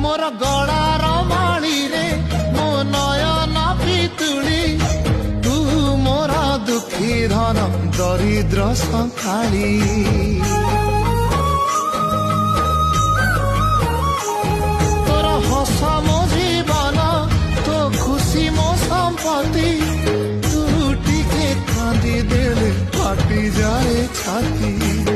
मोर गଳାର ମାଳିରେ ମୋ ନୟନ ପିତୁଳି ତୁ ମୋର ଦୁଃଖୀ ଧନ ଦରିଦ୍ର ସଙ୍ଖାଳି ତୋର ହସ ମୋ ଜୀବନ ତୋ ଖୁସି ମୋ ସମ୍ପତ୍ତି ତୁ ଟିକେ କାନ୍ଦି ଦେଲେ ଫାଟି ଯାଏ ଛାତି